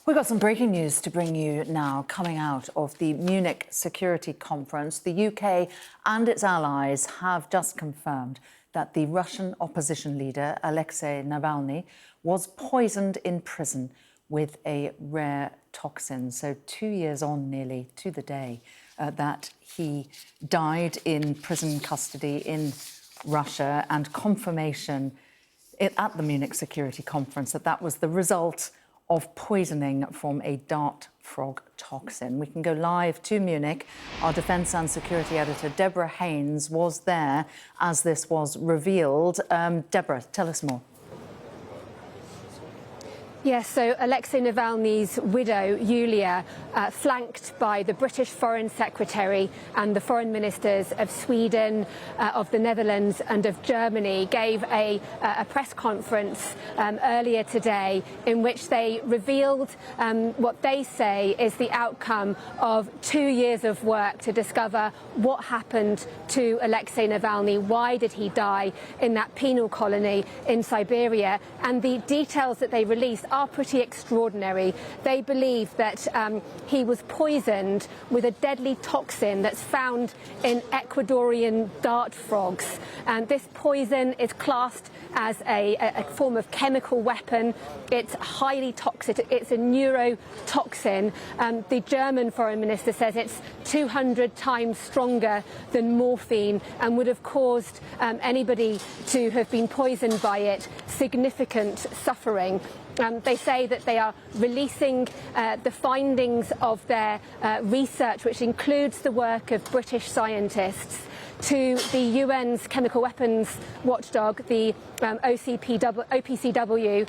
We've got some breaking news to bring you now, coming out of the Munich Security Conference. The UK and its allies have just confirmed that the Russian opposition leader, Alexei Navalny, was poisoned in prison with a rare toxin. So 2 years on nearly to the day that he died in prison custody in Russia, and confirmation at the Munich Security Conference that that was the result of poisoning from a dart frog toxin. We can go live to Munich. Our defence and security editor, Deborah Haynes, was there as this was revealed. Deborah, tell us more. Yes, so Alexei Navalny's widow, Yulia, flanked by the British Foreign Secretary and the foreign ministers of Sweden, of the Netherlands and of Germany, gave a press conference earlier today in which they revealed what they say is the outcome of 2 years of work to discover what happened to Alexei Navalny, why did he die in that penal colony in Siberia, and the details that they released are pretty extraordinary. They believe that he was poisoned with a deadly toxin that's found in Ecuadorian dart frogs. And this poison is classed as a form of chemical weapon. It's highly toxic. It's a neurotoxin. The German foreign minister says it's 200 times stronger than morphine and would have caused anybody to have been poisoned by it significant suffering. They say that they are releasing the findings of their research, which includes the work of British scientists, to the UN's chemical weapons watchdog, the OPCW,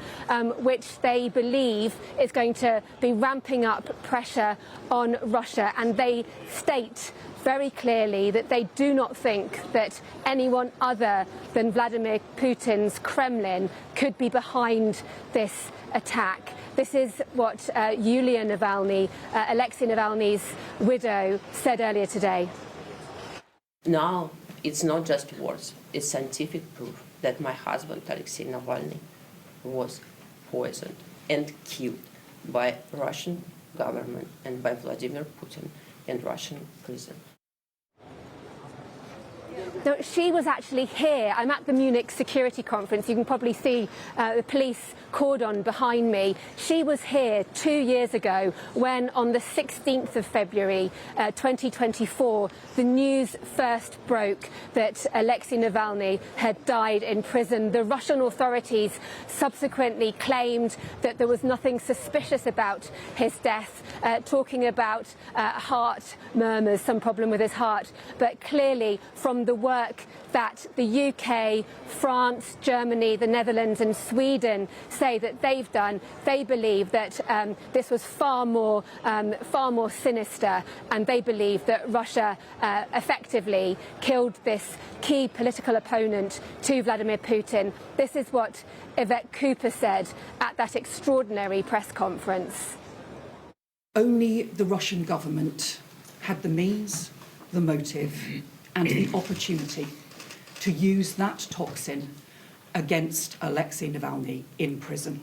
which they believe is going to be ramping up pressure on Russia. And they state very clearly that they do not think that anyone other than Vladimir Putin's Kremlin could be behind this attack. This is what Yulia Navalny, Alexei Navalny's widow, said earlier today. Now, it's not just words, it's scientific proof that my husband, Alexei Navalny, was poisoned and killed by Russian government and by Vladimir Putin in Russian prison. No, she was actually here. I'm at the Munich Security Conference. You can probably see the police cordon behind me. She was here 2 years ago when, on the 16th of February 2024, the news first broke that Alexei Navalny had died in prison. The Russian authorities subsequently claimed that there was nothing suspicious about his death, talking about heart murmurs, some problem with his heart. But clearly, from the work that the UK, France, Germany, the Netherlands and Sweden say that they've done, they believe that this was far more sinister, and they believe that Russia effectively killed this key political opponent to Vladimir Putin. This is what Yvette Cooper said at that extraordinary press conference. Only the Russian government had the means, the motive and the opportunity to use that toxin against Alexei Navalny in prison.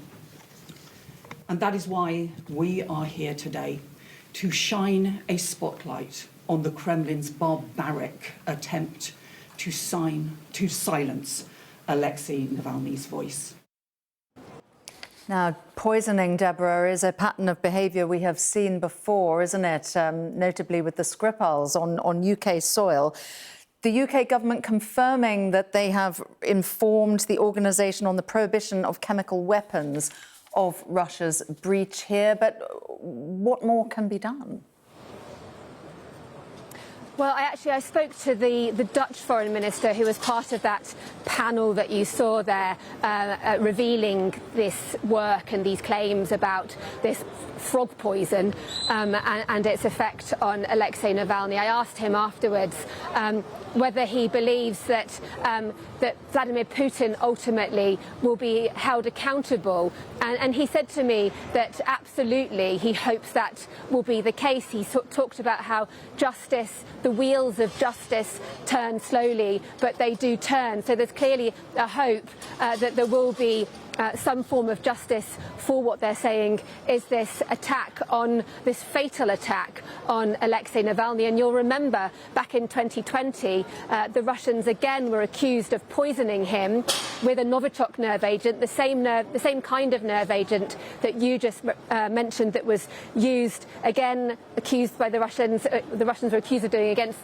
And that is why we are here today, to shine a spotlight on the Kremlin's barbaric attempt to silence Alexei Navalny's voice. Now, poisoning, Deborah, is a pattern of behaviour we have seen before, isn't it? Notably with the Skripals on UK soil. The UK government confirming that they have informed the Organisation on the Prohibition of Chemical Weapons of Russia's breach here. But what more can be done? Well, I spoke to the Dutch foreign minister, who was part of that panel that you saw there, revealing this work and these claims about this frog poison and its effect on Alexei Navalny. I asked him afterwards whether he believes that that Vladimir Putin ultimately will be held accountable. And he said to me that absolutely he hopes that will be the case. He talked about how justice, the wheels of justice turn slowly, but they do turn. So there's clearly a hope that there will be some form of justice for what they're saying is this fatal attack on Alexei Navalny. And you'll remember back in 2020, the Russians again were accused of poisoning him with a Novichok nerve agent, the same kind of nerve agent that you just mentioned that was used, again accused by the Russians were accused of doing against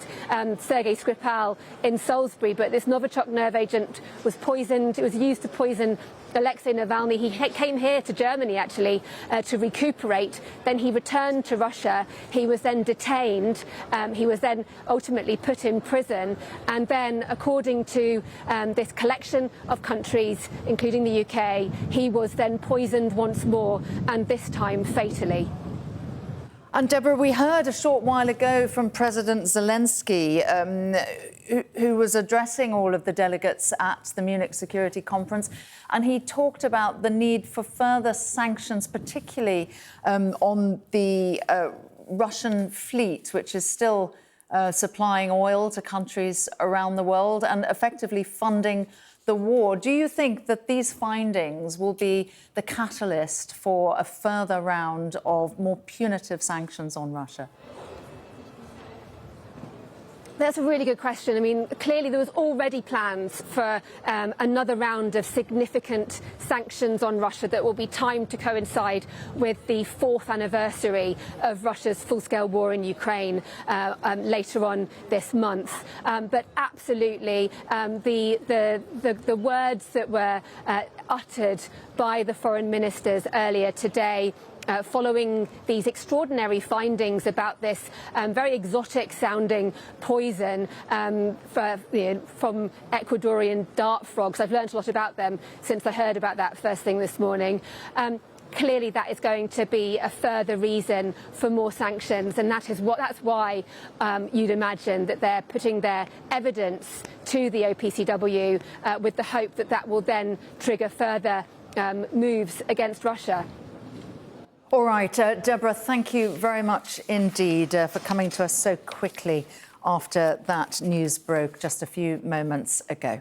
Sergei Skripal in Salisbury. But this Novichok nerve agent was poisoned. It was used to poison Alexei Navalny. He came here to Germany, actually, to recuperate. Then he returned to Russia. He was then detained. He was then ultimately put in prison. And then, according to this collection of countries, including the UK, he was then poisoned once more, and this time fatally. And Deborah, we heard a short while ago from President Zelensky, who was addressing all of the delegates at the Munich Security Conference, and he talked about the need for further sanctions, particularly on the Russian fleet, which is still supplying oil to countries around the world and effectively funding the war. Do you think that these findings will be the catalyst for a further round of more punitive sanctions on Russia? That's a really good question. I mean, clearly there was already plans for another round of significant sanctions on Russia that will be timed to coincide with the 4th anniversary of Russia's full-scale war in Ukraine later on this month. But absolutely, the words that were uttered by the foreign ministers earlier today, following these extraordinary findings about this very exotic-sounding poison from Ecuadorian dart frogs. I've learned a lot about them since I heard about that first thing this morning. Clearly, that is going to be a further reason for more sanctions, and that's why you'd imagine that they're putting their evidence to the OPCW with the hope that that will then trigger further moves against Russia. All right, Deborah, thank you very much indeed for coming to us so quickly after that news broke just a few moments ago.